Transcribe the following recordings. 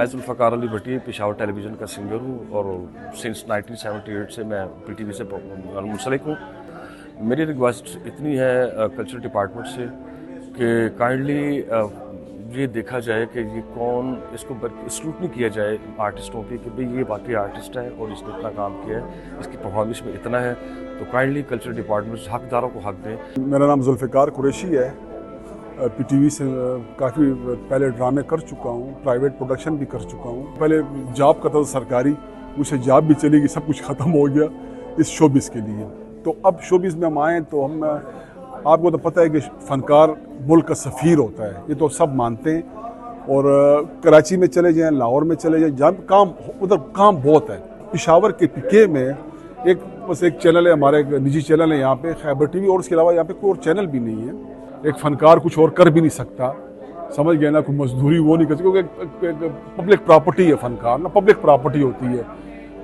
मैं जुल्फ़कार अली भट्टी पेशावर टेलीविज़न का सिंगर हूँ और सिंस 1978 से मैं PTV से मुंसलिक हूँ। मेरी रिक्वेस्ट इतनी है कल्चर डिपार्टमेंट से कि काइंडली ये देखा जाए कि ये कौन, इसको स्क्रूटनी किया जाए आर्टिस्टों की कि भाई ये वाकई आर्टिस्ट है और इसने इतना काम किया है, इसकी परफॉर्मेंस में इतना है, तो काइंडली कल्चर डिपार्टमेंट हकदारों को हक दें। मेरा नाम जुल्फ़कार कुरैशी है। PTV से काफ़ी पहले ड्रामे कर चुका हूँ, प्राइवेट प्रोडक्शन भी कर चुका हूँ। पहले जॉब करता था सरकारी, मुझे जॉब भी चली गई, सब कुछ ख़त्म हो गया इस शोबिज़ के लिए। तो अब शोबिज़ में हम आएँ तो हम, आपको तो पता है कि फ़नकार मुल्क का सफ़ीर होता है, ये तो सब मानते हैं। और कराची में चले जाएँ, लाहौर में चले जाएँ, जहाँ काम उधर काम बहुत है। पेशावर के PK में बस एक चैनल है, हमारा एक निजी चैनल है यहाँ पे खैबर TV, और उसके अलावा यहाँ पे कोई और चैनल भी नहीं है। एक फ़नकार कुछ और कर भी नहीं सकता, समझ गए ना, कोई मजदूरी वो नहीं कर सकता, क्योंकि पब्लिक प्रॉपर्टी है फ़नकार ना, पब्लिक प्रॉपर्टी होती है।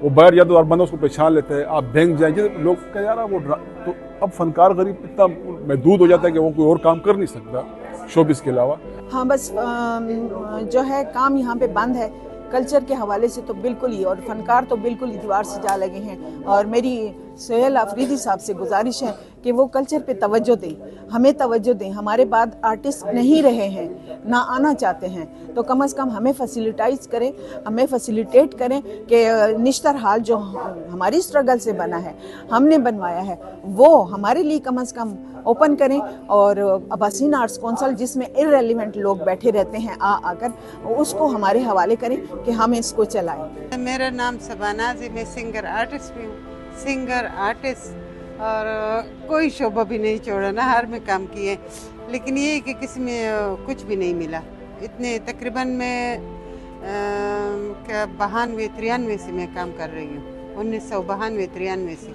वो बाहर या तो हर बंदा उसको पहचान लेता है, आप बैंक जाए लोग कह यार वो, तो अब फ़नकार गरीब इतना महदूद हो जाता है कि वो कोई और काम कर नहीं सकता शोबिज़ के अलावा। हाँ, बस जो है काम यहाँ पे बंद है कल्चर के हवाले से तो बिल्कुल ही, और फ़नकार तो बिल्कुल ही दीवार से जा लगे हैं। और मेरी सोहेल आफरीदी साहब से गुजारिश है कि वो कल्चर पे तवज्जो दें, हमें तवज्जो दें। हमारे बाद आर्टिस्ट नहीं रहे हैं, ना आना चाहते हैं, तो कम से कम हमें फैसिलिटाइज करें, हमें फैसिलिटेट करें कि निश्तर हाल जो हमारी स्ट्रगल से बना है, हमने बनवाया है, वो हमारे लिए कम से कम ओपन करें। और अब्बासीन आर्ट्स कौंसल जिसमें इररेलेवेंट लोग बैठे रहते हैं आकर, उसको हमारे हवाले करें कि हम इसको चलाएं। मेरा नाम शबानाज़ है, मैं सिंगर आर्टिस्ट भी हूँ, सिंगर आर्टिस्ट, और कोई शोबा भी नहीं छोड़ा ना, हर में काम किए, लेकिन ये है कि किसी में कुछ भी नहीं मिला। इतने तकरीबन मैं क्या 92-93 से मैं काम कर रही हूँ, 1992-93 से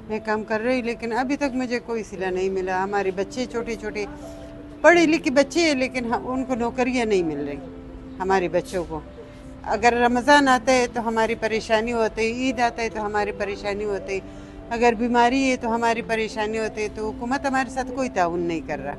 मैं काम कर रही हूँ, लेकिन अभी तक मुझे कोई सिला नहीं मिला। हमारे बच्चे छोटे छोटे पढ़े लिखे बच्चे हैं, लेकिन उनको नौकरियाँ नहीं मिल रही हमारे बच्चों को। अगर रमज़ान आता है तो हमारी परेशानी होती है, ईद आता है तो हमारी परेशानी होती है, अगर बीमारी है तो हमारी परेशानी होती है, तो हुकूमत हमारे साथ कोई ताउन नहीं कर रहा।